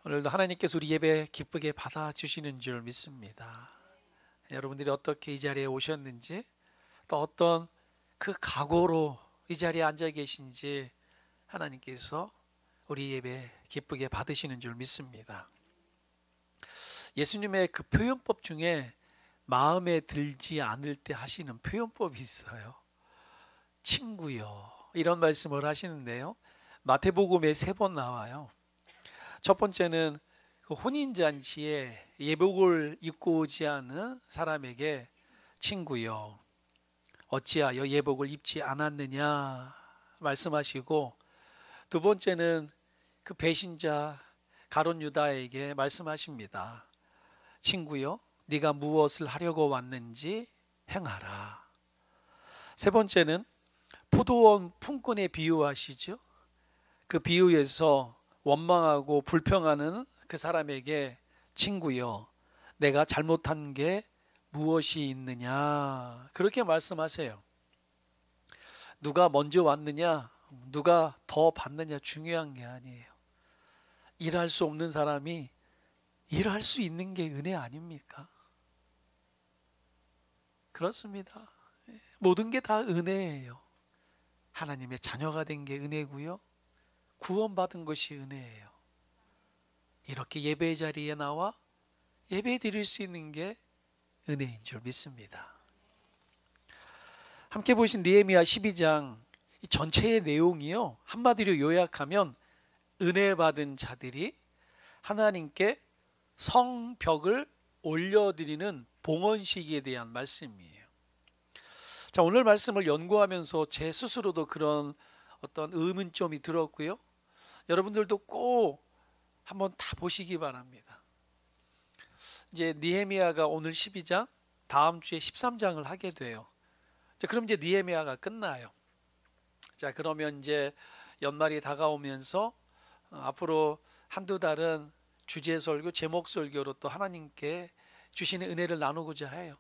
오늘도 하나님께서 우리 예배 기쁘게 받아주시는 줄 믿습니다. 여러분들이 어떻게 이 자리에 오셨는지, 또 어떤 그 각오로 이 자리에 앉아 계신지 하나님께서 우리 예배 기쁘게 받으시는 줄 믿습니다. 예수님의 그 표현법 중에 마음에 들지 않을 때 하시는 표현법이 있어요. 친구요, 이런 말씀을 하시는데요, 마태복음에 3번 나와요. 첫 번째는 그 혼인잔치에 예복을 입고 오지 않은 사람에게 친구여, 어찌하여 예복을 입지 않았느냐 말씀하시고, 두 번째는 그 배신자 가룟 유다에게 말씀하십니다. 친구여, 네가 무엇을 하려고 왔는지 행하라. 세 번째는 포도원 품꾼에 비유하시죠. 그 비유에서 원망하고 불평하는 그 사람에게 친구여, 내가 잘못한 게 무엇이 있느냐, 그렇게 말씀하세요. 누가 먼저 왔느냐, 누가 더 받느냐 중요한 게 아니에요. 일할 수 없는 사람이 일할 수 있는 게 은혜 아닙니까? 그렇습니다. 모든 게 다 은혜예요. 하나님의 자녀가 된 게 은혜고요, 구원받은 것이 은혜예요. 이렇게 예배 자리에 나와 예배 드릴 수 있는 게 은혜인 줄 믿습니다. 함께 보신 느헤미야 12장 이 전체의 내용이요, 한마디로 요약하면 은혜 받은 자들이 하나님께 성벽을 올려드리는 봉헌식에 대한 말씀이에요. 자, 오늘 말씀을 연구하면서 제 스스로도 그런 어떤 의문점이 들었고요, 여러분들도 꼭 한번 다 보시기 바랍니다. 이제 느헤미야가 오늘 12장, 다음 주에 13장을 하게 돼요. 자, 그럼 이제 느헤미야가 끝나요. 자, 그러면 이제 연말이 다가오면서 앞으로 한두 달은 주제 설교, 제목 설교로 또 하나님께 주시는 은혜를 나누고자 해요.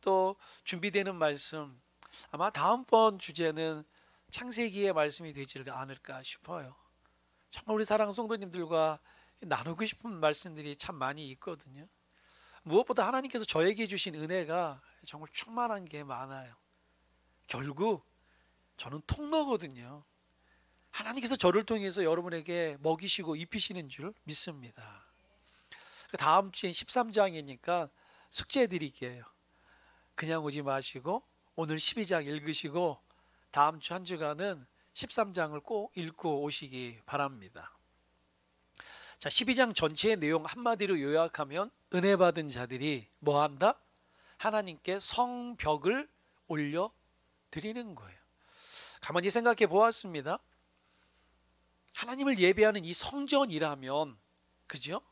또 준비되는 말씀, 아마 다음번 주제는 창세기의 말씀이 되지 않을까 싶어요. 정말 우리 사랑하는 성도님들과 나누고 싶은 말씀들이 참 많이 있거든요. 무엇보다 하나님께서 저에게 주신 은혜가 정말 충만한 게 많아요. 결국 저는 통로거든요. 하나님께서 저를 통해서 여러분에게 먹이시고 입히시는 줄 믿습니다. 다음 주엔 13장이니까 숙제 드릴게요. 그냥 오지 마시고 오늘 12장 읽으시고 다음 주 한 주간은 13장을 꼭 읽고 오시기 바랍니다. 자, 12장 전체의 내용 한마디로 요약하면 은혜 받은 자들이 뭐 한다? 하나님께 성벽을 올려 드리는 거예요. 가만히 생각해 보았습니다. 하나님을 예배하는 이 성전이라면, 그죠?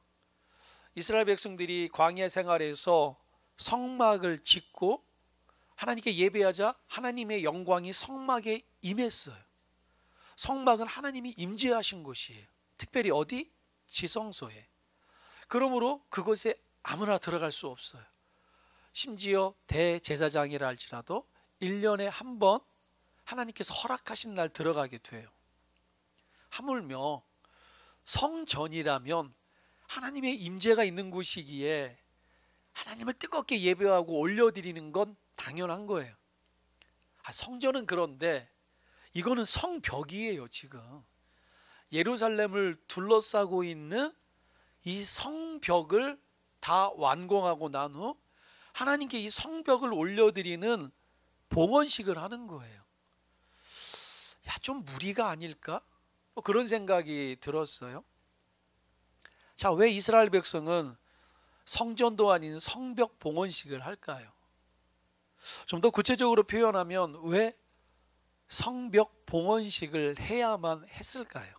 이스라엘 백성들이 광야 생활에서 성막을 짓고 하나님께 예배하자 하나님의 영광이 성막에 임했어요. 성막은 하나님이 임재하신 곳이에요. 특별히 어디? 지성소에. 그러므로 그곳에 아무나 들어갈 수 없어요. 심지어 대제사장이라 할지라도 1년에 한 번 하나님께서 허락하신 날 들어가게 돼요. 하물며 성전이라면 하나님의 임재가 있는 곳이기에 하나님을 뜨겁게 예배하고 올려드리는 건 당연한 거예요. 성전은 그런데 이거는 성벽이에요. 지금 예루살렘을 둘러싸고 있는 이 성벽을 다 완공하고 난 후 하나님께 이 성벽을 올려드리는 봉헌식을 하는 거예요. 야, 좀 무리가 아닐까? 그런 생각이 들었어요. 자, 왜 이스라엘 백성은 성전도 아닌 성벽 봉헌식을 할까요? 좀 더 구체적으로 표현하면 왜 성벽 봉헌식을 해야만 했을까요?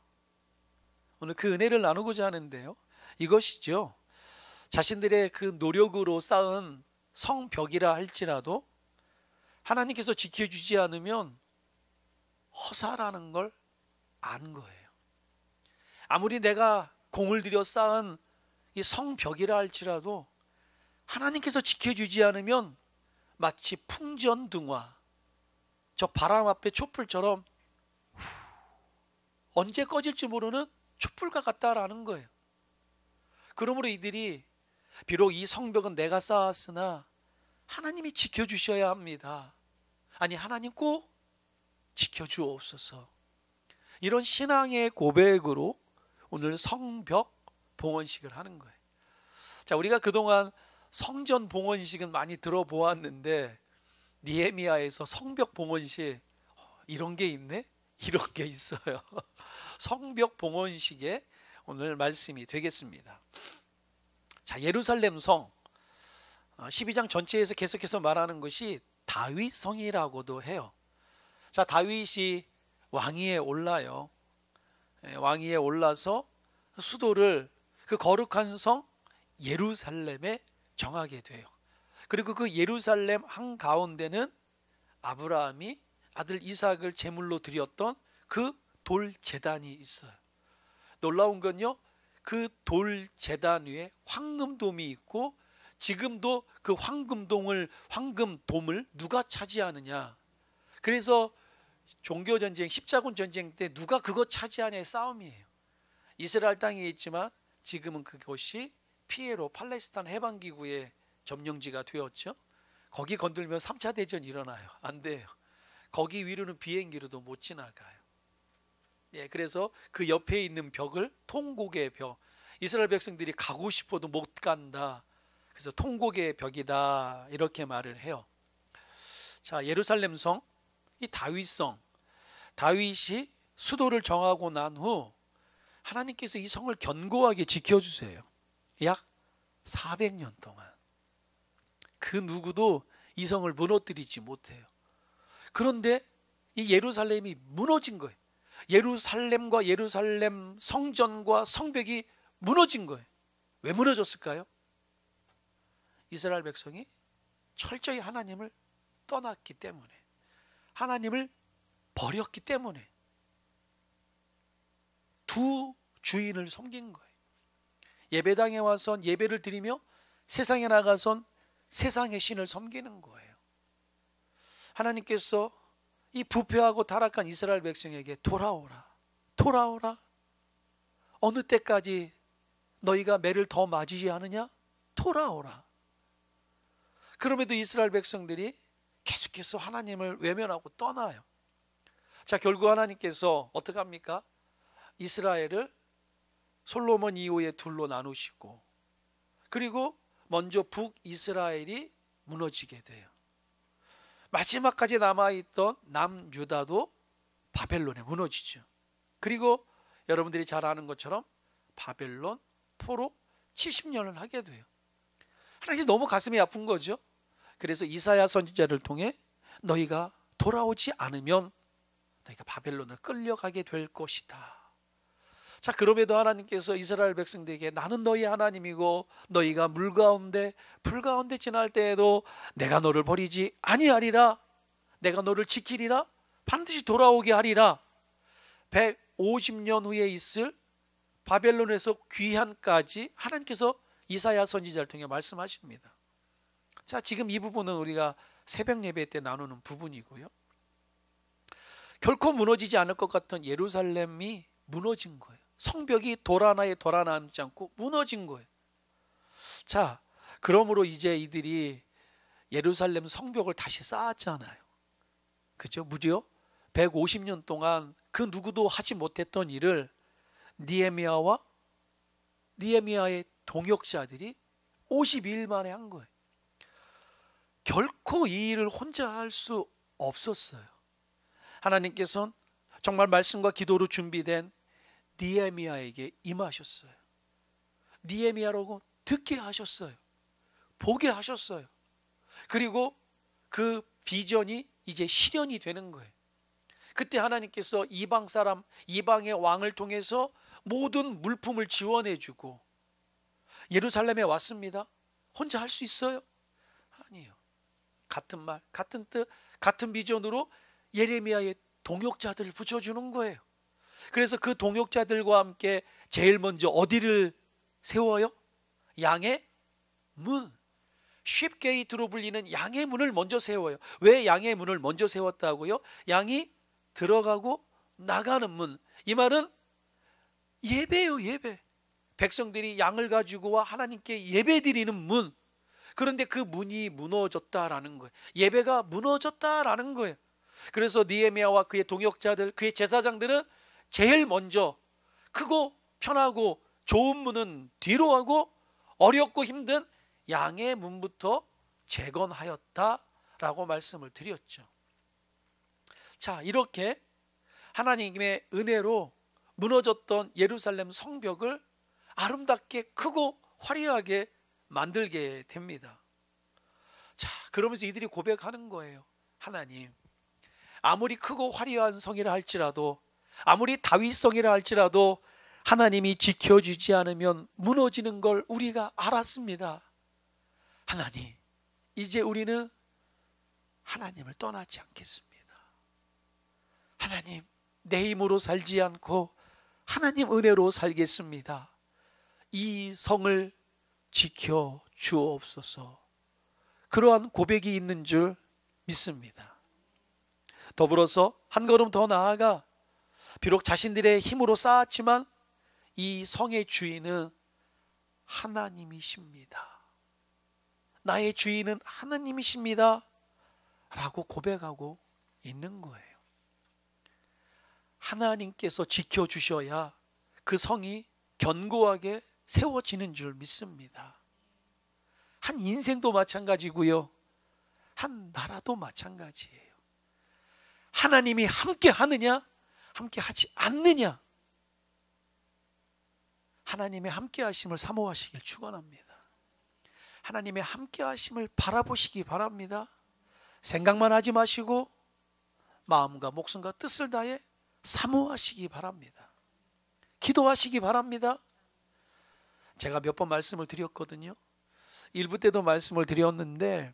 오늘 그 은혜를 나누고자 하는데요, 이것이죠. 자신들의 그 노력으로 쌓은 성벽이라 할지라도 하나님께서 지켜주지 않으면 허사라는 걸 안 거예요. 아무리 내가 공을 들여 쌓은 이 성벽이라 할지라도 하나님께서 지켜주지 않으면 마치 풍전등화, 저 바람 앞에 촛불처럼 언제 꺼질지 모르는 촛불과 같다라는 거예요. 그러므로 이들이 비록 이 성벽은 내가 쌓았으나 하나님이 지켜주셔야 합니다. 아니, 하나님 꼭 지켜주옵소서. 이런 신앙의 고백으로 오늘 성벽 봉헌식을 하는 거예요. 자, 우리가 그동안 성전 봉헌식은 많이 들어보았는데 느헤미야에서 성벽 봉헌식 이런 게 있네? 이런 게 있어요. 성벽 봉헌식의 오늘 말씀이 되겠습니다. 자, 예루살렘 성 12장 전체에서 계속해서 말하는 것이 다윗 성이라고도 해요. 자, 다윗이 왕위에 올라요. 왕위에 올라서 수도를 그 거룩한 성 예루살렘에 정하게 돼요. 그리고 그 예루살렘 한가운데는 아브라함이 아들 이삭을 제물로 드렸던 그 돌 제단이 있어요. 놀라운 건요, 그 돌 제단 위에 황금돔이 있고 지금도 그 황금돔을 누가 차지하느냐. 그래서 종교전쟁, 십자군 전쟁 때 누가 그거 차지하냐의 싸움이에요. 이스라엘 땅에 있지만 지금은 그것이 피에로 팔레스타인 해방기구의 점령지가 되었죠. 거기 건들면 3차 대전이 일어나요. 안 돼요. 거기 위로는 비행기로도 못 지나가요. 예, 그래서 그 옆에 있는 벽을 통곡의 벽, 이스라엘 백성들이 가고 싶어도 못 간다. 그래서 통곡의 벽이다 이렇게 말을 해요. 자, 예루살렘 성, 이 다윗성, 다윗이 수도를 정하고 난 후 하나님께서 이 성을 견고하게 지켜주세요. 약 400년 동안 그 누구도 이 성을 무너뜨리지 못해요. 그런데 이 예루살렘이 무너진 거예요. 예루살렘과 예루살렘 성전과 성벽이 무너진 거예요. 왜 무너졌을까요? 이스라엘 백성이 철저히 하나님을 떠났기 때문에, 하나님을 버렸기 때문에 두 주인을 섬긴 거예요. 예배당에 와서 예배를 드리며 세상에 나가선 세상의 신을 섬기는 거예요. 하나님께서 이 부패하고 타락한 이스라엘 백성에게 돌아오라, 돌아오라. 어느 때까지 너희가 매를 더 맞이지 않으냐? 돌아오라. 그럼에도 이스라엘 백성들이 계속해서 하나님을 외면하고 떠나요. 자, 결국 하나님께서 어떻게 합니까? 이스라엘을 솔로몬 이후에 둘로 나누시고, 그리고 먼저 북이스라엘이 무너지게 돼요. 마지막까지 남아있던 남유다도 바벨론에 무너지죠. 그리고 여러분들이 잘 아는 것처럼 바벨론 포로 70년을 하게 돼요. 하나님 너무 가슴이 아픈 거죠. 그래서 이사야 선지자를 통해 너희가 돌아오지 않으면 너희가 바벨론을 끌려가게 될 것이다. 자, 그럼에도 하나님께서 이스라엘 백성들에게 나는 너희 하나님이고 너희가 물 가운데 불 가운데 지날 때에도 내가 너를 버리지 아니하리라. 내가 너를 지키리라. 반드시 돌아오게 하리라. 150년 후에 있을 바벨론에서 귀환까지 하나님께서 이사야 선지자를 통해 말씀하십니다. 자, 지금 이 부분은 우리가 새벽 예배 때 나누는 부분이고요. 결코 무너지지 않을 것 같은 예루살렘이 무너진 거예요. 성벽이 돌 하나에 돌 하나 남지 않고 무너진 거예요. 자, 그러므로 이제 이들이 예루살렘 성벽을 다시 쌓았잖아요. 그죠? 무려 150년 동안 그 누구도 하지 못했던 일을 느헤미야의 동역자들이 52일 만에 한 거예요. 결코 이 일을 혼자 할 수 없었어요. 하나님께서는 정말 말씀과 기도로 준비된 느헤미야에게 임하셨어요. 느헤미야라고 듣게 하셨어요. 보게 하셨어요. 그리고 그 비전이 이제 실현이 되는 거예요. 그때 하나님께서 이방 사람, 이방의 왕을 통해서 모든 물품을 지원해 주고 예루살렘에 왔습니다. 혼자 할 수 있어요? 아니에요. 같은 말, 같은 뜻, 같은 비전으로 예레미야의 동역자들을 붙여주는 거예요. 그래서 그 동역자들과 함께 제일 먼저 어디를 세워요? 양의 문, 쉽게이트로 불리는 양의 문을 먼저 세워요. 왜 양의 문을 먼저 세웠다고요? 양이 들어가고 나가는 문. 이 말은 예배예요, 예배. 백성들이 양을 가지고 와 하나님께 예배드리는 문, 그런데 그 문이 무너졌다라는 거예요. 예배가 무너졌다라는 거예요. 그래서 느헤미야와 그의 동역자들, 그의 제사장들은 제일 먼저 크고 편하고 좋은 문은 뒤로 하고 어렵고 힘든 양의 문부터 재건하였다라고 말씀을 드렸죠. 자, 이렇게 하나님의 은혜로 무너졌던 예루살렘 성벽을 아름답게 크고 화려하게 만들게 됩니다. 자, 그러면서 이들이 고백하는 거예요. 하나님, 아무리 크고 화려한 성이라 할지라도, 아무리 다윗성이라 할지라도 하나님이 지켜주지 않으면 무너지는 걸 우리가 알았습니다. 하나님, 이제 우리는 하나님을 떠나지 않겠습니다. 하나님, 내 힘으로 살지 않고 하나님 은혜로 살겠습니다. 이 성을 지켜 주옵소서. 그러한 고백이 있는 줄 믿습니다. 더불어서 한 걸음 더 나아가 비록 자신들의 힘으로 쌓았지만 이 성의 주인은 하나님이십니다. 나의 주인은 하나님이십니다 라고 고백하고 있는 거예요. 하나님께서 지켜주셔야 그 성이 견고하게 세워지는 줄 믿습니다. 한 인생도 마찬가지고요, 한 나라도 마찬가지예요. 하나님이 함께 하느냐, 함께 하지 않느냐, 하나님의 함께 하심을 사모하시길 축원합니다. 하나님의 함께 하심을 바라보시기 바랍니다. 생각만 하지 마시고 마음과 목숨과 뜻을 다해 사모하시기 바랍니다. 기도하시기 바랍니다. 제가 몇 번 말씀을 드렸거든요. 일부 때도 말씀을 드렸는데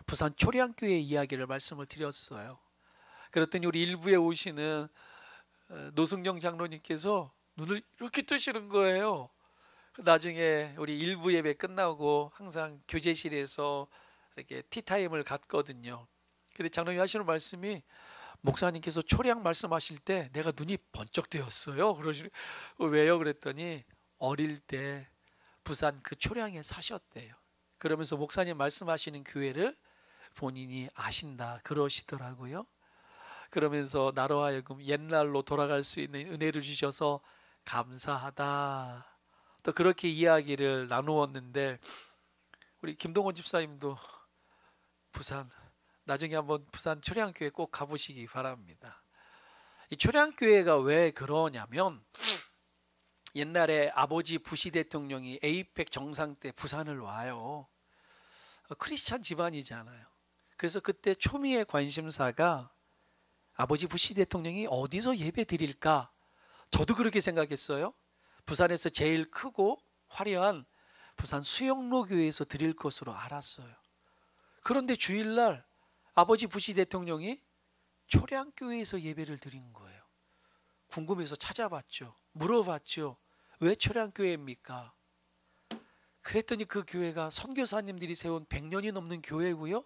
부산 초량교회 이야기를 말씀을 드렸어요. 그랬더니 우리 일부에 오시는 노승영 장로님께서 눈을 이렇게 뜨시는 거예요. 나중에 우리 일부 예배 끝나고 항상 교제실에서 이렇게 티타임을 갖거든요. 근데 장로님 하시는 말씀이, 목사님께서 초량 말씀하실 때 내가 눈이 번쩍 뜨였어요. 그러시는, 왜요? 그랬더니 어릴 때 부산 그 초량에 사셨대요. 그러면서 목사님 말씀하시는 교회를 본인이 아신다 그러시더라고요. 그러면서 나로 하여금 옛날로 돌아갈 수 있는 은혜를 주셔서 감사하다, 또 그렇게 이야기를 나누었는데, 우리 김동원 집사님도 부산, 나중에 한번 부산 초량교회 꼭 가보시기 바랍니다. 이 초량교회가 왜 그러냐면, 옛날에 아버지 부시 대통령이 에이펙 정상 때 부산을 와요. 크리스찬 집안이잖아요. 그래서 그때 초미의 관심사가 아버지 부시 대통령이 어디서 예배 드릴까? 저도 그렇게 생각했어요. 부산에서 제일 크고 화려한 부산 수영로 교회에서 드릴 것으로 알았어요. 그런데 주일날 아버지 부시 대통령이 초량교회에서 예배를 드린 거예요. 궁금해서 찾아봤죠. 물어봤죠. 왜 초량교회입니까? 그랬더니 그 교회가 선교사님들이 세운 100년이 넘는 교회고요,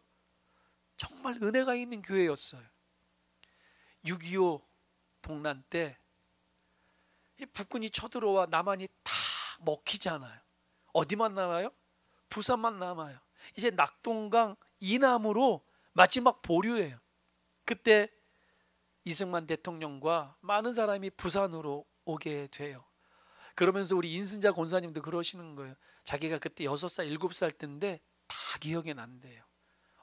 정말 은혜가 있는 교회였어요. 6.25 동란 때 북군이 쳐들어와 남한이 다 먹히잖아요. 어디만 남아요? 부산만 남아요. 이제 낙동강 이남으로 마지막 보류예요. 그때 이승만 대통령과 많은 사람이 부산으로 오게 돼요. 그러면서 우리 인순자 권사님도 그러시는 거예요. 자기가 그때 6살, 7살 때인데 다 기억이 난대요.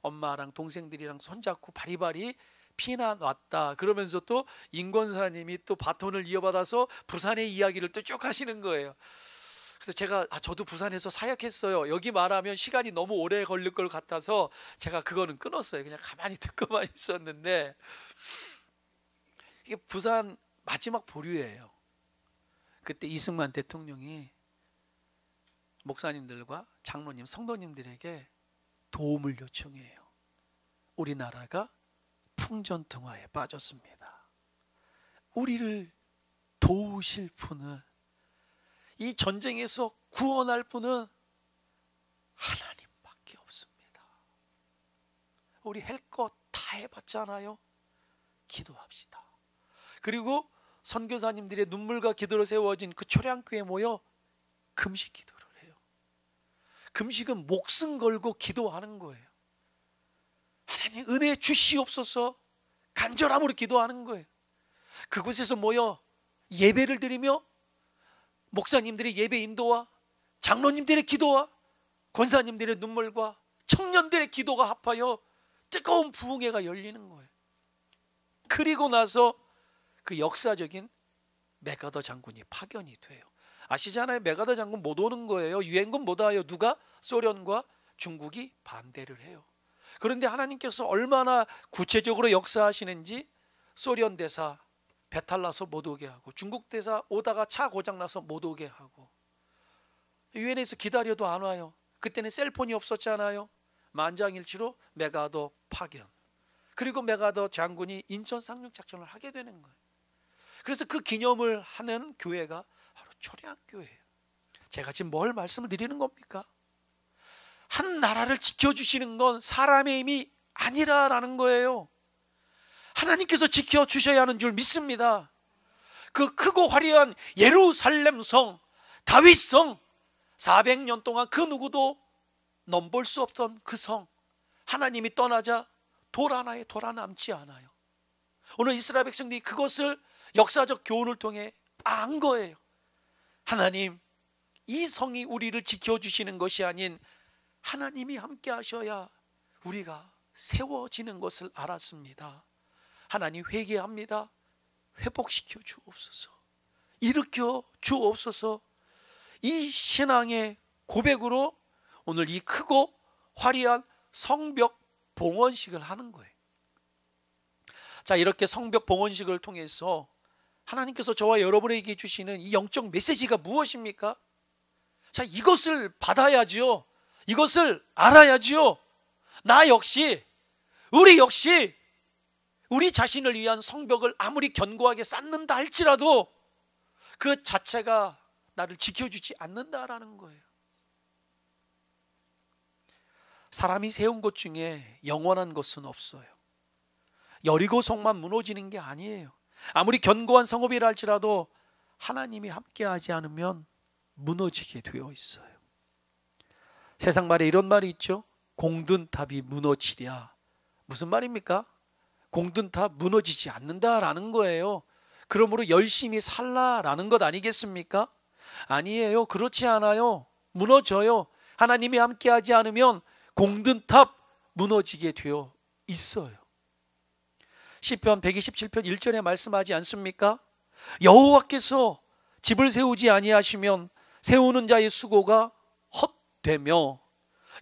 엄마랑 동생들이랑 손잡고 바리바리 피난 왔다. 그러면서 또 인권사님이 또 바톤을 이어받아서 부산의 이야기를 또 쭉 하시는 거예요. 그래서 제가 저도 부산에서 사역했어요. 여기 말하면 시간이 너무 오래 걸릴 것 같아서 제가 그거는 끊었어요. 그냥 가만히 듣고만 있었는데, 이게 부산 마지막 보류예요. 그때 이승만 대통령이 목사님들과 장로님, 성도님들에게 도움을 요청해요. 우리나라가 풍전등화에 빠졌습니다. 우리를 도우실 분은, 이 전쟁에서 구원할 분은 하나님밖에 없습니다. 우리 할 것 다 해봤잖아요. 기도합시다. 그리고 선교사님들의 눈물과 기도로 세워진 그 초량교회에 모여 금식 기도를 해요. 금식은 목숨 걸고 기도하는 거예요. 하나님 은혜 주시옵소서 간절함으로 기도하는 거예요. 그곳에서 모여 예배를 드리며 목사님들의 예배 인도와 장로님들의 기도와 권사님들의 눈물과 청년들의 기도가 합하여 뜨거운 부흥회가 열리는 거예요. 그리고 나서 그 역사적인 메가더 장군이 파견이 돼요. 아시잖아요. 메가더 장군 못 오는 거예요. 유엔군 못 와요. 누가? 소련과 중국이 반대를 해요. 그런데 하나님께서 얼마나 구체적으로 역사하시는지 소련 대사 배탈 나서 못 오게 하고, 중국 대사 오다가 차 고장 나서 못 오게 하고, 유엔에서 기다려도 안 와요. 그때는 셀폰이 없었잖아요. 만장일치로 메가더 파견. 그리고 메가더 장군이 인천 상륙 작전을 하게 되는 거예요. 그래서 그 기념을 하는 교회가 바로 초량교회예요. 제가 지금 뭘 말씀을 드리는 겁니까? 한 나라를 지켜주시는 건 사람의 힘이 아니라라는 거예요. 하나님께서 지켜주셔야 하는 줄 믿습니다. 그 크고 화려한 예루살렘 성, 다윗 성, 400년 동안 그 누구도 넘볼 수 없던 그 성, 하나님이 떠나자 돌 하나에 돌 하나 남지 않아요. 오늘 이스라엘 백성들이 그것을 역사적 교훈을 통해 안 거예요. 하나님, 이 성이 우리를 지켜주시는 것이 아닌 하나님이 함께 하셔야 우리가 세워지는 것을 알았습니다. 하나님 회개합니다. 회복시켜 주옵소서. 일으켜 주옵소서. 이 신앙의 고백으로 오늘 이 크고 화려한 성벽 봉헌식을 하는 거예요. 자, 이렇게 성벽 봉헌식을 통해서 하나님께서 저와 여러분에게 주시는 이 영적 메시지가 무엇입니까? 자, 이것을 받아야죠. 이것을 알아야죠. 나 역시, 우리 역시 우리 자신을 위한 성벽을 아무리 견고하게 쌓는다 할지라도 그 자체가 나를 지켜주지 않는다라는 거예요. 사람이 세운 것 중에 영원한 것은 없어요. 여리고 성만 무너지는 게 아니에요. 아무리 견고한 성읍이라 할지라도 하나님이 함께하지 않으면 무너지게 되어 있어요. 세상 말에 이런 말이 있죠. 공든 탑이 무너지랴. 무슨 말입니까? 공든 탑 무너지지 않는다라는 거예요. 그러므로 열심히 살라라는 것 아니겠습니까? 아니에요. 그렇지 않아요. 무너져요. 하나님이 함께하지 않으면 공든 탑 무너지게 되어 있어요. 시편 127편 1절에 말씀하지 않습니까? 여호와께서 집을 세우지 아니하시면 세우는 자의 수고가 헛되며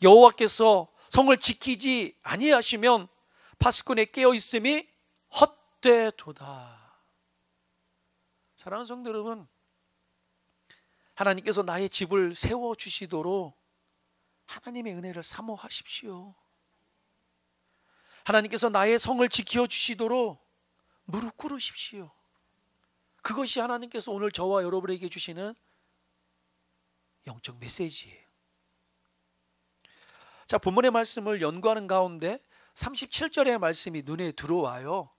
여호와께서 성을 지키지 아니하시면 파수꾼의 깨어 있음이 헛되도다. 사랑하는 성도 여러분, 하나님께서 나의 집을 세워주시도록 하나님의 은혜를 사모하십시오. 하나님께서 나의 성을 지켜주시도록 무릎 꿇으십시오. 그것이 하나님께서 오늘 저와 여러분에게 주시는 영적 메시지예요. 자, 본문의 말씀을 연구하는 가운데 37절의 말씀이 눈에 들어와요.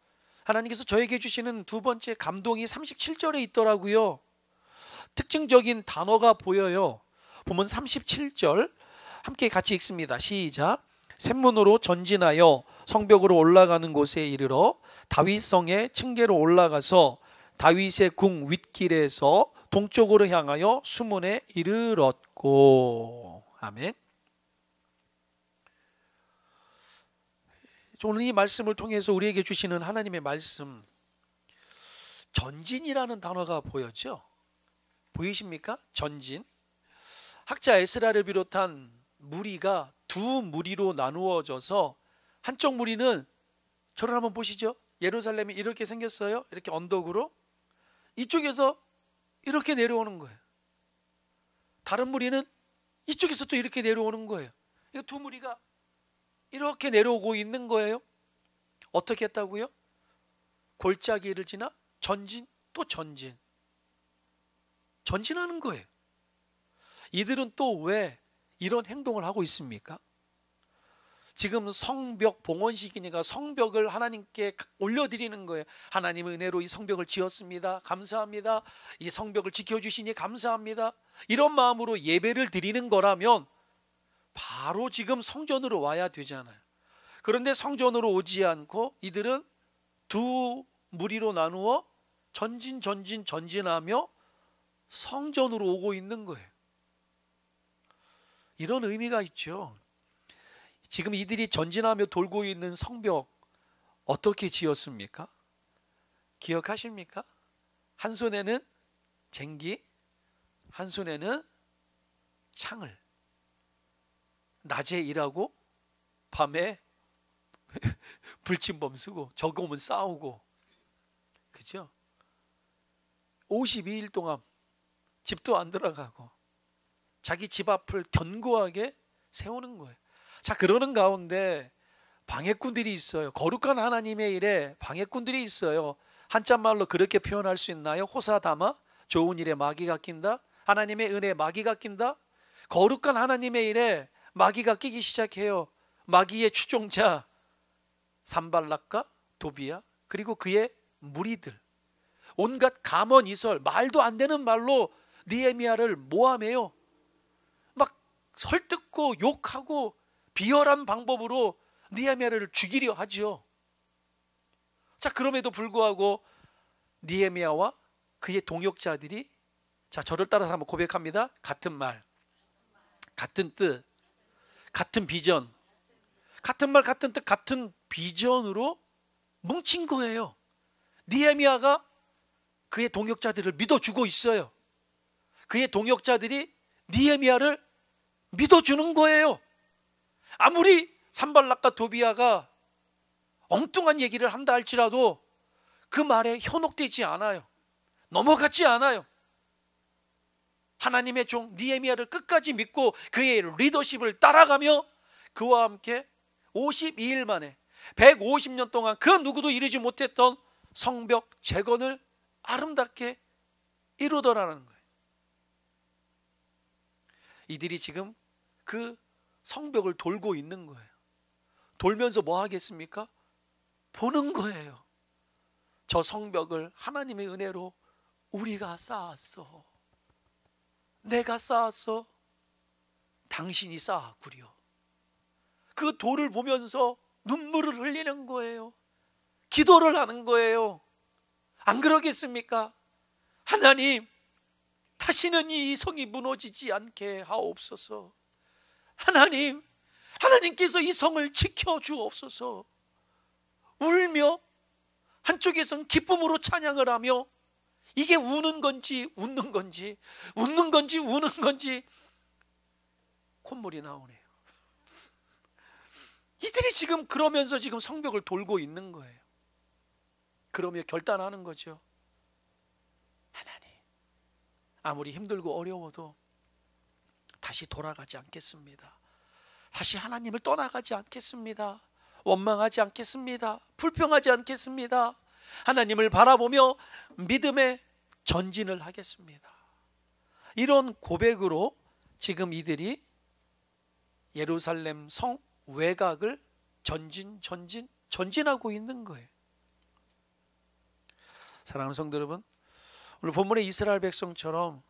하나님께서 저에게 주시는 두 번째 감동이 37절에 있더라고요. 특징적인 단어가 보여요. 본문 37절 함께 같이 읽습니다. 시작. 샘문으로 전진하여 성벽으로 올라가는 곳에 이르러 다윗성의 층계로 올라가서 다윗의 궁 윗길에서 동쪽으로 향하여 수문에 이르렀고. 아멘. 오늘 이 말씀을 통해서 우리에게 주시는 하나님의 말씀, 전진이라는 단어가 보였죠? 보이십니까? 전진. 학자 에스라를 비롯한 무리가 두 무리로 나누어져서 한쪽 무리는 저를 한번 보시죠. 예루살렘이 이렇게 생겼어요. 이렇게 언덕으로. 이쪽에서 이렇게 내려오는 거예요. 다른 무리는 이쪽에서 또 이렇게 내려오는 거예요. 두 무리가 이렇게 내려오고 있는 거예요. 어떻게 했다고요? 골짜기를 지나 전진 또 전진. 전진하는 거예요. 이들은 또 왜 이런 행동을 하고 있습니까? 지금 성벽 봉헌식이니까 성벽을 하나님께 올려드리는 거예요. 하나님의 은혜로 이 성벽을 지었습니다. 감사합니다. 이 성벽을 지켜주시니 감사합니다. 이런 마음으로 예배를 드리는 거라면 바로 지금 성전으로 와야 되잖아요. 그런데 성전으로 오지 않고 이들은 두 무리로 나누어 전진하며 성전으로 오고 있는 거예요. 이런 의미가 있죠. 지금 이들이 전진하며 돌고 있는 성벽 어떻게 지었습니까? 기억하십니까? 한 손에는 쟁기, 한 손에는 창을. 낮에 일하고 밤에 불침범 쓰고 적오면 싸우고, 그죠? 52일 동안 집도 안 들어가고 자기 집 앞을 견고하게 세우는 거예요. 자, 그러는 가운데 방해꾼들이 있어요. 거룩한 하나님의 일에 방해꾼들이 있어요. 한자말로 그렇게 표현할 수 있나요? 호사다마, 좋은 일에 마귀가 낀다. 하나님의 은혜에 마귀가 낀다. 거룩한 하나님의 일에 마귀가 끼기 시작해요. 마귀의 추종자 산발락과 도비야, 그리고 그의 무리들, 온갖 감언이설, 말도 안 되는 말로 느헤미야를 모함해요. 막 설득고 욕하고 비열한 방법으로 느헤미야를 죽이려 하죠. 자, 그럼에도 불구하고 느헤미야와 그의 동역자들이, 자, 저를 따라서 한번 고백합니다. 같은 말, 같은 뜻, 같은 비전, 같은 말, 같은 뜻, 같은 비전으로 뭉친 거예요. 느헤미야가 그의 동역자들을 믿어주고 있어요. 그의 동역자들이 느헤미야를 믿어주는 거예요. 아무리 산발락과 도비야가 엉뚱한 얘기를 한다 할지라도 그 말에 현혹되지 않아요. 넘어가지 않아요. 하나님의 종 느헤미야를 끝까지 믿고 그의 리더십을 따라가며 그와 함께 52일 만에 150년 동안 그 누구도 이루지 못했던 성벽 재건을 아름답게 이루더라는 거예요. 이들이 지금 그 성벽을 돌고 있는 거예요. 돌면서 뭐 하겠습니까? 보는 거예요. 저 성벽을 하나님의 은혜로 우리가 쌓았어. 내가 쌓았어. 당신이 쌓았구려. 그 돌을 보면서 눈물을 흘리는 거예요. 기도를 하는 거예요. 안 그러겠습니까? 하나님, 다시는 이 성이 무너지지 않게 하옵소서. 하나님, 하나님께서 이 성을 지켜주옵소서. 울며 한쪽에선 기쁨으로 찬양을 하며, 이게 우는 건지 웃는 건지, 웃는 건지 우는 건지 콧물이 나오네요. 이들이 지금 그러면서 지금 성벽을 돌고 있는 거예요. 그러며 결단하는 거죠. 하나님, 아무리 힘들고 어려워도 다시 돌아가지 않겠습니다. 다시 하나님을 떠나가지 않겠습니다. 원망하지 않겠습니다. 불평하지 않겠습니다. 하나님을 바라보며 믿음의 전진을 하겠습니다. 이런 고백으로 지금 이들이 예루살렘 성 외곽을 전진하고 있는 거예요. 사랑하는 성도 여러분, 오늘 본문의 이스라엘 백성처럼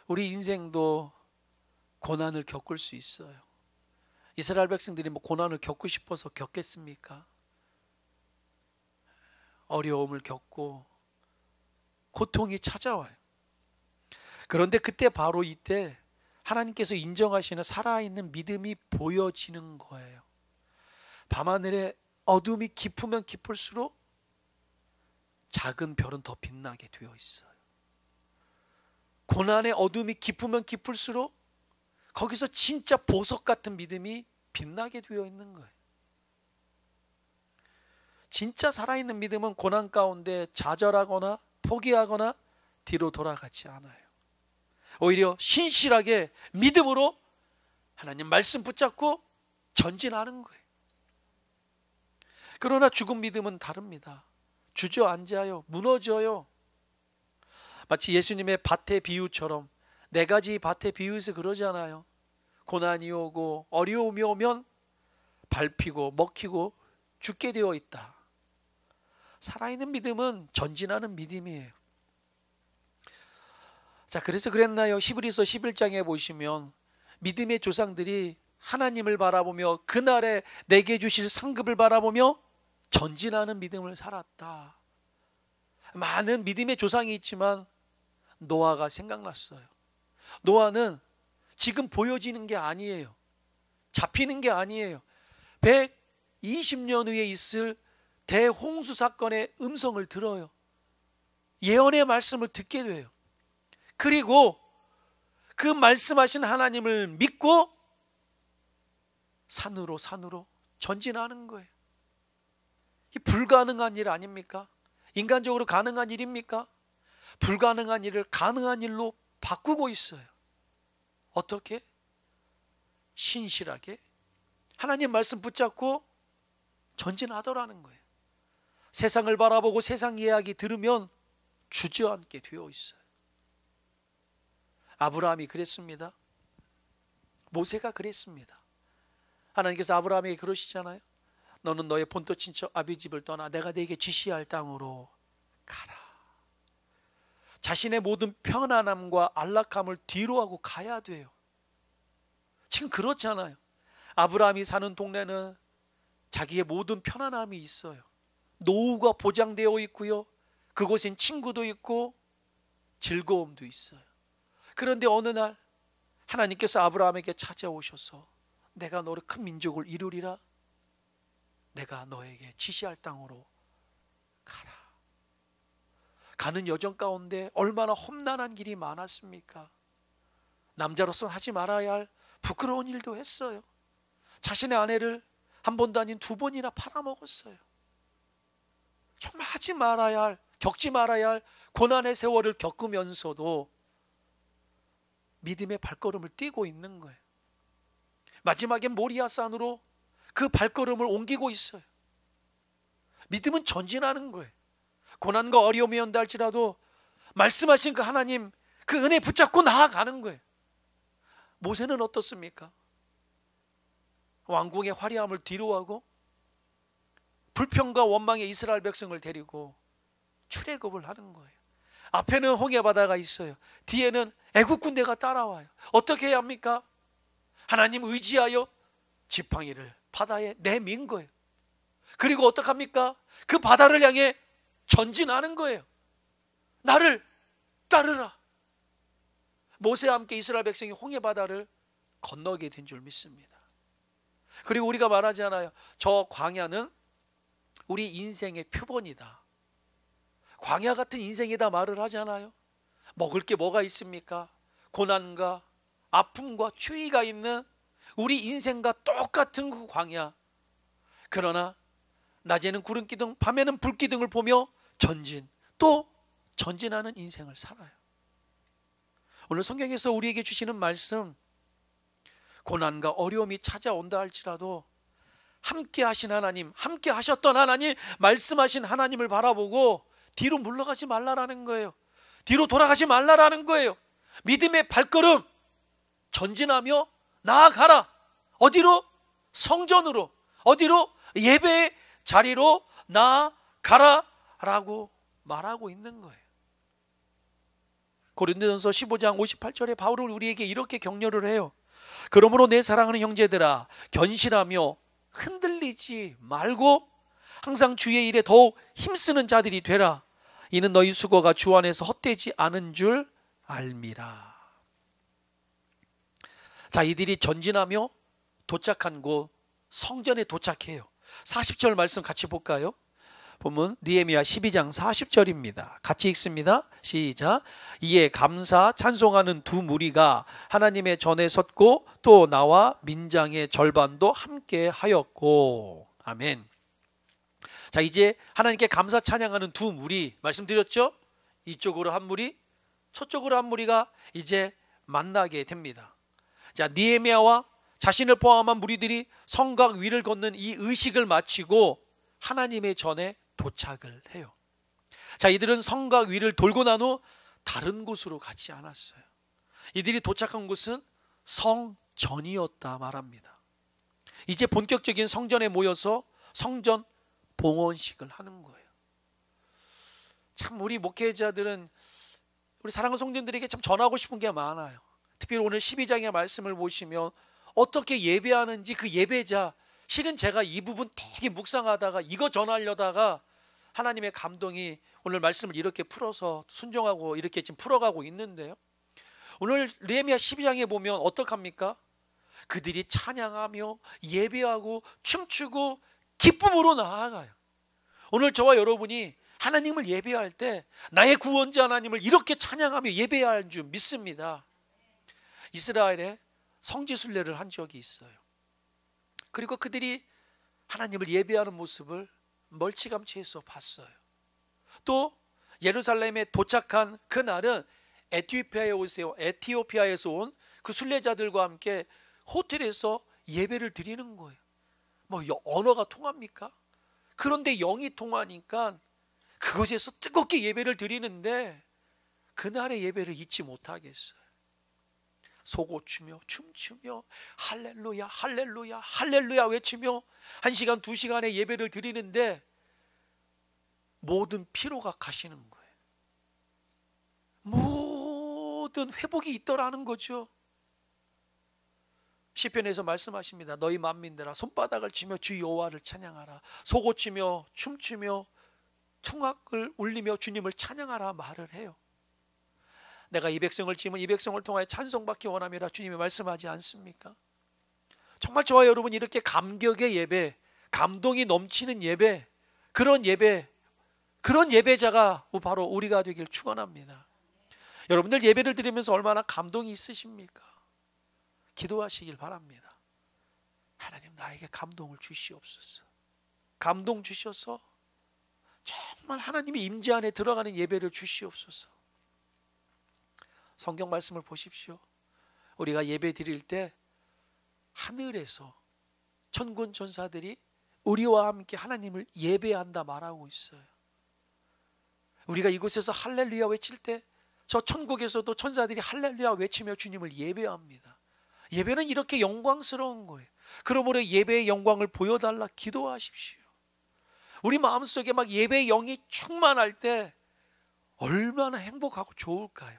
우리 인생도 고난을 겪을 수 있어요. 이스라엘 백성들이 뭐 고난을 겪고 싶어서 겪겠습니까? 어려움을 겪고 고통이 찾아와요. 그런데 그때 바로 이때 하나님께서 인정하시는 살아있는 믿음이 보여지는 거예요. 밤하늘에 어둠이 깊으면 깊을수록 작은 별은 더 빛나게 되어 있어요. 고난의 어둠이 깊으면 깊을수록 거기서 진짜 보석 같은 믿음이 빛나게 되어 있는 거예요. 진짜 살아있는 믿음은 고난 가운데 좌절하거나 포기하거나 뒤로 돌아가지 않아요. 오히려 신실하게 믿음으로 하나님 말씀 붙잡고 전진하는 거예요. 그러나 죽은 믿음은 다릅니다. 주저앉아요. 무너져요. 마치 예수님의 밭의 비유처럼, 네 가지 밭의 비유에서 그러잖아요. 고난이 오고 어려움이 오면 밟히고 먹히고 죽게 되어 있다. 살아있는 믿음은 전진하는 믿음이에요. 자, 그래서 그랬나요? 히브리서 11장에 보시면 믿음의 조상들이 하나님을 바라보며 그날에 내게 주실 상급을 바라보며 전진하는 믿음을 살았다. 많은 믿음의 조상이 있지만 노아가 생각났어요. 노아는 지금 보여지는 게 아니에요. 잡히는 게 아니에요. 120년 후에 있을 대홍수 사건의 음성을 들어요. 예언의 말씀을 듣게 돼요. 그리고 그 말씀하신 하나님을 믿고 산으로 전진하는 거예요. 이 불가능한 일 아닙니까? 인간적으로 가능한 일입니까? 불가능한 일을 가능한 일로 바꾸고 있어요. 어떻게? 신실하게 하나님 말씀 붙잡고 전진하더라는 거예요. 세상을 바라보고 세상 이야기 들으면 주저앉게 되어 있어요. 아브라함이 그랬습니다. 모세가 그랬습니다. 하나님께서 아브라함에게 그러시잖아요. 너는 너의 본토 친척 아비 집을 떠나 내가 네게 지시할 땅으로 가라. 자신의 모든 편안함과 안락함을 뒤로 하고 가야 돼요. 지금 그렇잖아요. 아브라함이 사는 동네는 자기의 모든 편안함이 있어요. 노후가 보장되어 있고요. 그곳엔 친구도 있고 즐거움도 있어요. 그런데 어느 날 하나님께서 아브라함에게 찾아오셔서 내가 너를 큰 민족을 이루리라. 내가 너에게 지시할 땅으로 가라. 가는 여정 가운데 얼마나 험난한 길이 많았습니까? 남자로서는 하지 말아야 할 부끄러운 일도 했어요. 자신의 아내를 한 번도 아닌 두 번이나 팔아먹었어요. 정말 하지 말아야 할, 겪지 말아야 할 고난의 세월을 겪으면서도 믿음의 발걸음을 띄고 있는 거예요. 마지막엔 모리아산으로 그 발걸음을 옮기고 있어요. 믿음은 전진하는 거예요. 고난과 어려움이 온다 할지라도 말씀하신 그 하나님, 그 은혜 붙잡고 나아가는 거예요. 모세는 어떻습니까? 왕궁의 화려함을 뒤로하고 불평과 원망의 이스라엘 백성을 데리고 출애굽을 하는 거예요. 앞에는 홍해 바다가 있어요. 뒤에는 애국 군대가 따라와요. 어떻게 해야 합니까? 하나님 의지하여 지팡이를 바다에 내민 거예요. 그리고 어떡합니까? 그 바다를 향해 전진하는 거예요. 나를 따르라. 모세와 함께 이스라엘 백성이 홍해 바다를 건너게 된 줄 믿습니다. 그리고 우리가 말하잖아요. 저 광야는 우리 인생의 표본이다. 광야 같은 인생이다 말을 하잖아요. 먹을 게 뭐가 있습니까? 고난과 아픔과 추위가 있는 우리 인생과 똑같은 그 광야. 그러나 낮에는 구름기둥, 밤에는 불기둥을 보며 또 전진하는 인생을 살아요. 오늘 성경에서 우리에게 주시는 말씀, 고난과 어려움이 찾아온다 할지라도 함께 하신 하나님, 함께 하셨던 하나님, 말씀하신 하나님을 바라보고 뒤로 물러가지 말라라는 거예요. 뒤로 돌아가지 말라라는 거예요. 믿음의 발걸음 전진하며 나아가라. 어디로? 성전으로. 어디로? 예배의 자리로 나아가라 라고 말하고 있는 거예요. 고린도전서 15장 58절에 바울은 우리에게 이렇게 격려를 해요. 그러므로 내 사랑하는 형제들아, 견실하며 흔들리지 말고 항상 주의 일에 더욱 힘쓰는 자들이 되라. 이는 너희 수고가 주 안에서 헛되지 않은 줄 알미라. 자, 이들이 전진하며 도착한 곳 성전에 도착해요. 40절 말씀 같이 볼까요? 보면 느헤미야 12장 40절입니다. 같이 읽습니다. 시작. 이에 감사 찬송하는 두 무리가 하나님의 전에 섰고 또 나와 민장의 절반도 함께 하였고. 아멘. 자, 이제 하나님께 감사 찬양하는 두 무리 말씀드렸죠? 이쪽으로 한 무리, 저쪽으로 한 무리가 이제 만나게 됩니다. 자, 느헤미야와 자신을 포함한 무리들이 성곽 위를 걷는 이 의식을 마치고 하나님의 전에 도착을 해요. 자, 이들은 성곽 위를 돌고 난 후 다른 곳으로 가지 않았어요. 이들이 도착한 곳은 성전이었다 말합니다. 이제 본격적인 성전에 모여서 성전 봉헌식을 하는 거예요. 참 우리 목회자들은 우리 사랑하는 성도님들에게 참 전하고 싶은 게 많아요. 특별히 오늘 12장의 말씀을 보시면 어떻게 예배하는지 그 예배자, 실은 제가 이 부분 되게 묵상하다가 이거 전하려다가 하나님의 감동이 오늘 말씀을 이렇게 풀어서 순종하고 이렇게 지금 풀어가고 있는데요. 오늘 느헤미야 12장에 보면 어떡합니까? 그들이 찬양하며 예배하고 춤추고 기쁨으로 나아가요. 오늘 저와 여러분이 하나님을 예배할 때 나의 구원자 하나님을 이렇게 찬양하며 예배해야 하는 줄 믿습니다. 이스라엘에 성지순례를 한 적이 있어요. 그리고 그들이 하나님을 예배하는 모습을 멀찌감치해서 봤어요. 또 예루살렘에 도착한 그날은 에티오피아에서 온 그 순례자들과 함께 호텔에서 예배를 드리는 거예요. 뭐 언어가 통합니까? 그런데 영이 통하니까 그곳에서 뜨겁게 예배를 드리는데 그날의 예배를 잊지 못하겠어요. 속옷추며 춤추며 할렐루야 할렐루야 할렐루야 외치며 1시간 2시간의 예배를 드리는데 모든 피로가 가시는 거예요. 모든 회복이 있더라는 거죠. 시편에서 말씀하십니다. 너희 만민들아 손바닥을 치며 주 여호와를 찬양하라. 속옷추며 춤추며 퉁악을 울리며 주님을 찬양하라 말을 해요. 내가 이 백성을 지으면 이 백성을 통하여 찬송받기 원함이라 주님이 말씀하지 않습니까? 정말 저와 여러분 이렇게 감격의 예배, 감동이 넘치는 예배, 그런 예배자가 바로 우리가 되길 축원합니다. 여러분들 예배를 드리면서 얼마나 감동이 있으십니까? 기도하시길 바랍니다. 하나님 나에게 감동을 주시옵소서. 감동 주셔서 정말 하나님의 임재 안에 들어가는 예배를 주시옵소서. 성경 말씀을 보십시오. 우리가 예배 드릴 때 하늘에서 천군 천사들이 우리와 함께 하나님을 예배한다 말하고 있어요. 우리가 이곳에서 할렐루야 외칠 때 저 천국에서도 천사들이 할렐루야 외치며 주님을 예배합니다. 예배는 이렇게 영광스러운 거예요. 그러므로 예배의 영광을 보여달라 기도하십시오. 우리 마음속에 막 예배의 영이 충만할 때 얼마나 행복하고 좋을까요?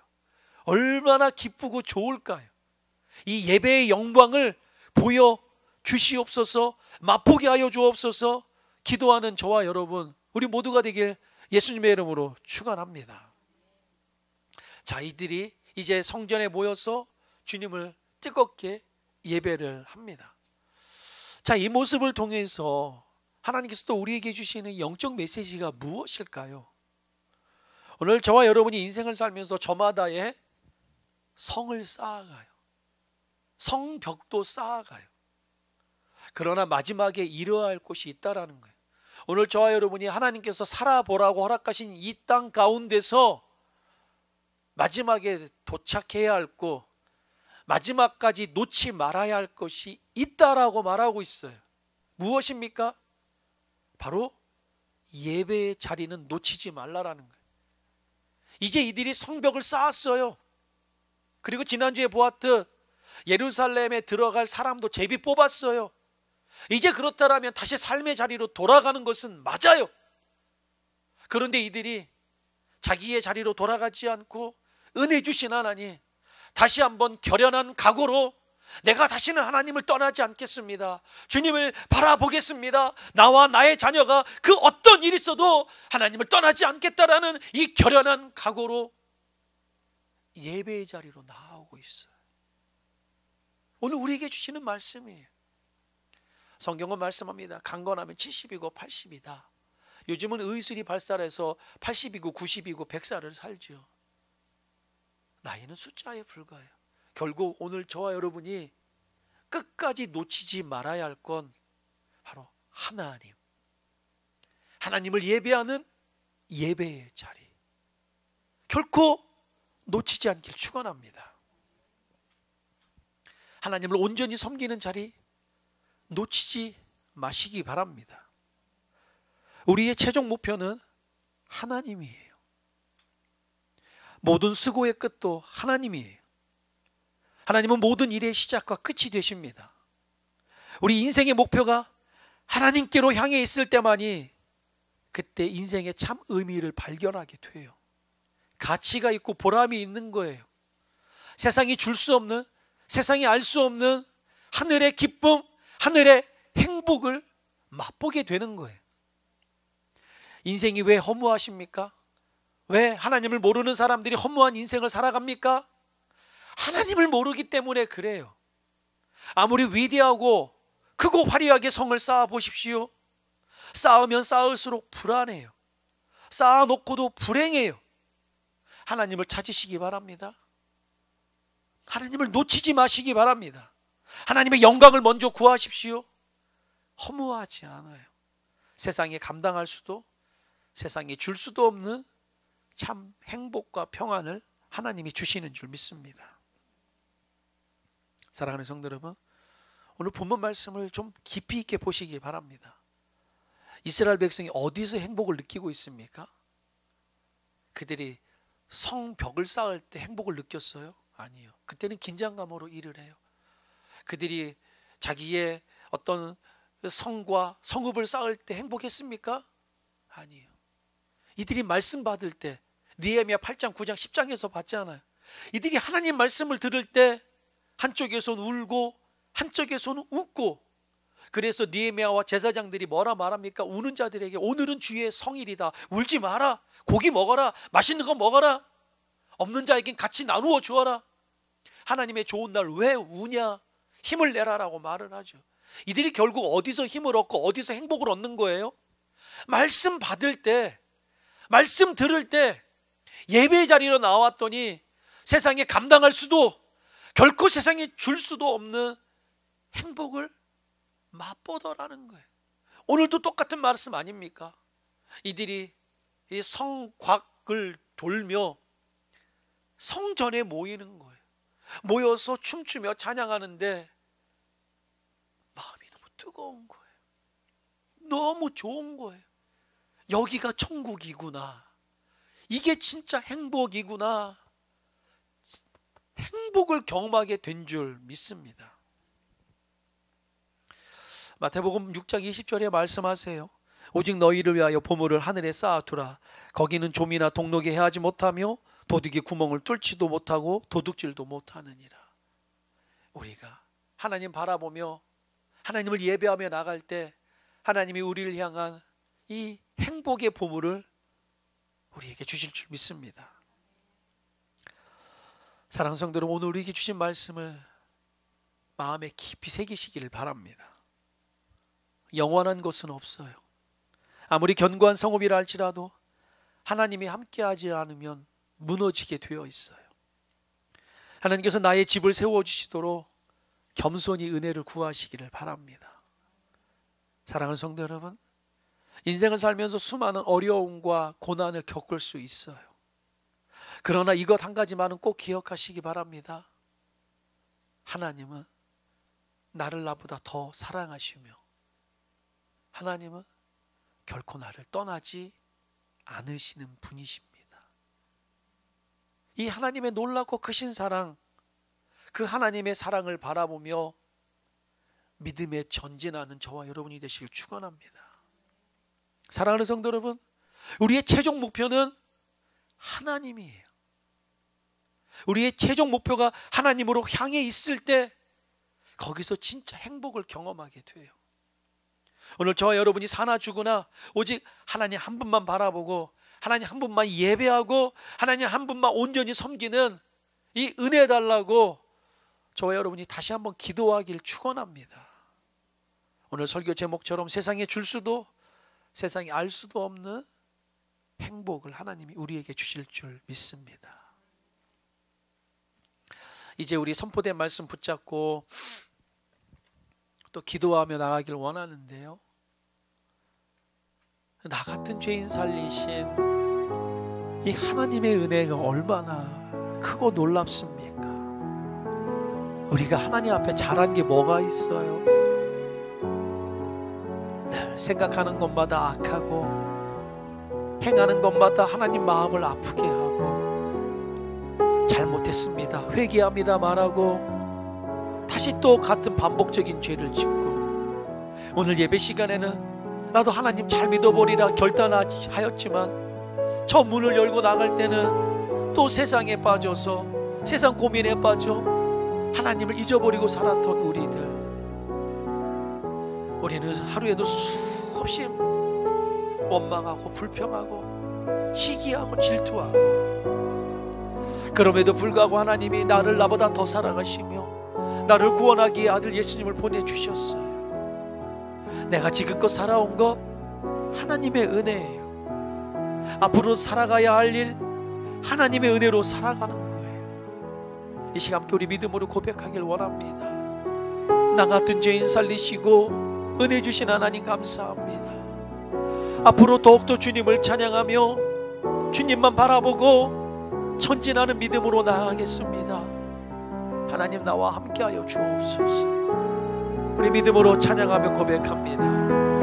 얼마나 기쁘고 좋을까요? 이 예배의 영광을 보여 주시옵소서, 맛보게 하여 주옵소서. 기도하는 저와 여러분 우리 모두가 되길 예수님의 이름으로 축원합니다. 자, 이들이 이제 성전에 모여서 주님을 뜨겁게 예배를 합니다. 자, 이 모습을 통해서 하나님께서 또 우리에게 주시는 영적 메시지가 무엇일까요? 오늘 저와 여러분이 인생을 살면서 저마다의 성을 쌓아가요. 성벽도 쌓아가요. 그러나 마지막에 이뤄야 할 곳이 있다라는 거예요. 오늘 저와 여러분이 하나님께서 살아보라고 허락하신 이 땅 가운데서 마지막에 도착해야 할 곳, 마지막까지 놓지 말아야 할 것이 있다라고 말하고 있어요. 무엇입니까? 바로 예배의 자리는 놓치지 말라라는 거예요. 이제 이들이 성벽을 쌓았어요. 그리고 지난주에 보았듯 예루살렘에 들어갈 사람도 제비 뽑았어요. 이제 그렇다면 다시 삶의 자리로 돌아가는 것은 맞아요. 그런데 이들이 자기의 자리로 돌아가지 않고 은혜 주신 하나님, 다시 한번 결연한 각오로 내가 다시는 하나님을 떠나지 않겠습니다. 주님을 바라보겠습니다. 나와 나의 자녀가 그 어떤 일이 있어도 하나님을 떠나지 않겠다라는 이 결연한 각오로 예배의 자리로 나아오고 있어요. 오늘 우리에게 주시는 말씀이에요. 성경은 말씀합니다. 강건하면 70이고 80이다. 요즘은 의술이 발달해서 80이고 90이고 100살을 살죠. 나이는 숫자에 불과해요. 결국 오늘 저와 여러분이 끝까지 놓치지 말아야 할 건 바로 하나님, 하나님을 예배하는 예배의 자리, 결코 놓치지 않길 축원합니다. 하나님을 온전히 섬기는 자리 놓치지 마시기 바랍니다. 우리의 최종 목표는 하나님이에요. 모든 수고의 끝도 하나님이에요. 하나님은 모든 일의 시작과 끝이 되십니다. 우리 인생의 목표가 하나님께로 향해 있을 때만이 그때 인생의 참 의미를 발견하게 돼요. 가치가 있고 보람이 있는 거예요. 세상이 줄 수 없는, 세상이 알 수 없는 하늘의 기쁨, 하늘의 행복을 맛보게 되는 거예요. 인생이 왜 허무하십니까? 왜 하나님을 모르는 사람들이 허무한 인생을 살아갑니까? 하나님을 모르기 때문에 그래요. 아무리 위대하고 크고 화려하게 성을 쌓아 보십시오. 쌓으면 쌓을수록 불안해요. 쌓아놓고도 불행해요. 하나님을 찾으시기 바랍니다. 하나님을 놓치지 마시기 바랍니다. 하나님의 영광을 먼저 구하십시오. 허무하지 않아요. 세상에 감당할 수도, 세상에 줄 수도 없는 참 행복과 평안을 하나님이 주시는 줄 믿습니다. 사랑하는 성도 여러분, 오늘 본문 말씀을 좀 깊이 있게 보시기 바랍니다. 이스라엘 백성이 어디서 행복을 느끼고 있습니까? 그들이 성벽을 쌓을 때 행복을 느꼈어요? 아니요. 그때는 긴장감으로 일을 해요. 그들이 자기의 어떤 성과 성읍을 쌓을 때 행복했습니까? 아니요. 이들이 말씀 받을 때 느헤미야 8장, 9장, 10장에서 봤잖아요. 이들이 하나님 말씀을 들을 때 한쪽에서는 울고 한쪽에서는 웃고, 그래서 느헤미야와 제사장들이 뭐라 말합니까? 우는 자들에게 오늘은 주의 성일이다. 울지 마라. 고기 먹어라. 맛있는 거 먹어라. 없는 자에겐 같이 나누어 주어라. 하나님의 좋은 날 왜 우냐? 힘을 내라라고 말을 하죠. 이들이 결국 어디서 힘을 얻고 어디서 행복을 얻는 거예요? 말씀 받을 때, 말씀 들을 때, 예배 자리로 나왔더니 세상에 감당할 수도, 결코 세상에 줄 수도 없는 행복을 맛보더라는 거예요. 오늘도 똑같은 말씀 아닙니까? 이들이 이 성곽을 돌며 성전에 모이는 거예요. 모여서 춤추며 찬양하는데 마음이 너무 뜨거운 거예요. 너무 좋은 거예요. 여기가 천국이구나. 이게 진짜 행복이구나. 행복을 경험하게 된 줄 믿습니다. 마태복음 6장 20절에 말씀하세요. 오직 너희를 위하여 보물을 하늘에 쌓아두라. 거기는 좀이나 동록이 해하지 못하며 도둑이 구멍을 뚫지도 못하고 도둑질도 못하느니라. 우리가 하나님 바라보며 하나님을 예배하며 나갈 때 하나님이 우리를 향한 이 행복의 보물을 우리에게 주실 줄 믿습니다. 사랑하는 성도 여러분, 오늘 우리에게 주신 말씀을 마음에 깊이 새기시기를 바랍니다. 영원한 것은 없어요. 아무리 견고한 성읍이라 할지라도 하나님이 함께하지 않으면 무너지게 되어 있어요. 하나님께서 나의 집을 세워주시도록 겸손히 은혜를 구하시기를 바랍니다. 사랑하는 성도 여러분, 인생을 살면서 수많은 어려움과 고난을 겪을 수 있어요. 그러나 이것 한 가지만은 꼭 기억하시기 바랍니다. 하나님은 나를 나보다 더 사랑하시며 하나님은 결코 나를 떠나지 않으시는 분이십니다. 이 하나님의 놀랍고 크신 사랑, 그 하나님의 사랑을 바라보며 믿음에 전진하는 저와 여러분이 되시길 축원합니다. 사랑하는 성도 여러분, 우리의 최종 목표는 하나님이에요. 우리의 최종 목표가 하나님으로 향해 있을 때 거기서 진짜 행복을 경험하게 돼요. 오늘 저와 여러분이 사나 죽으나 오직 하나님 한 분만 바라보고 하나님 한 분만 예배하고 하나님 한 분만 온전히 섬기는 이 은혜 달라고 저와 여러분이 다시 한번 기도하길 축원합니다. 오늘 설교 제목처럼 세상에 줄 수도 세상에 알 수도 없는 행복을 하나님이 우리에게 주실 줄 믿습니다. 이제 우리 선포된 말씀 붙잡고 또 기도하며 나가길 원하는데요, 나 같은 죄인 살리신 이 하나님의 은혜가 얼마나 크고 놀랍습니까? 우리가 하나님 앞에 잘한 게 뭐가 있어요? 늘 생각하는 것마다 악하고 행하는 것마다 하나님 마음을 아프게 하고 잘못했습니다, 회개합니다 말하고 다시 또 같은 반복적인 죄를 짓고 오늘 예배 시간에는 나도 하나님 잘 믿어버리라 결단하였지만 저 문을 열고 나갈 때는 또 세상에 빠져서 세상 고민에 빠져 하나님을 잊어버리고 살았던 우리는 하루에도 수없이 원망하고 불평하고 시기하고 질투하고, 그럼에도 불구하고 하나님이 나를 나보다 더 사랑하시며 나를 구원하기에 아들 예수님을 보내주셨어요. 내가 지금껏 살아온 것 하나님의 은혜예요. 앞으로 살아가야 할 일 하나님의 은혜로 살아가는 거예요. 이 시간 함께 우리 믿음으로 고백하길 원합니다. 나 같은 죄인 살리시고 은혜 주신 하나님 감사합니다. 앞으로 더욱더 주님을 찬양하며 주님만 바라보고 전진하는 믿음으로 나아가겠습니다. 하나님 나와 함께하여 주옵소서. 우리 믿음으로 찬양하며 고백합니다.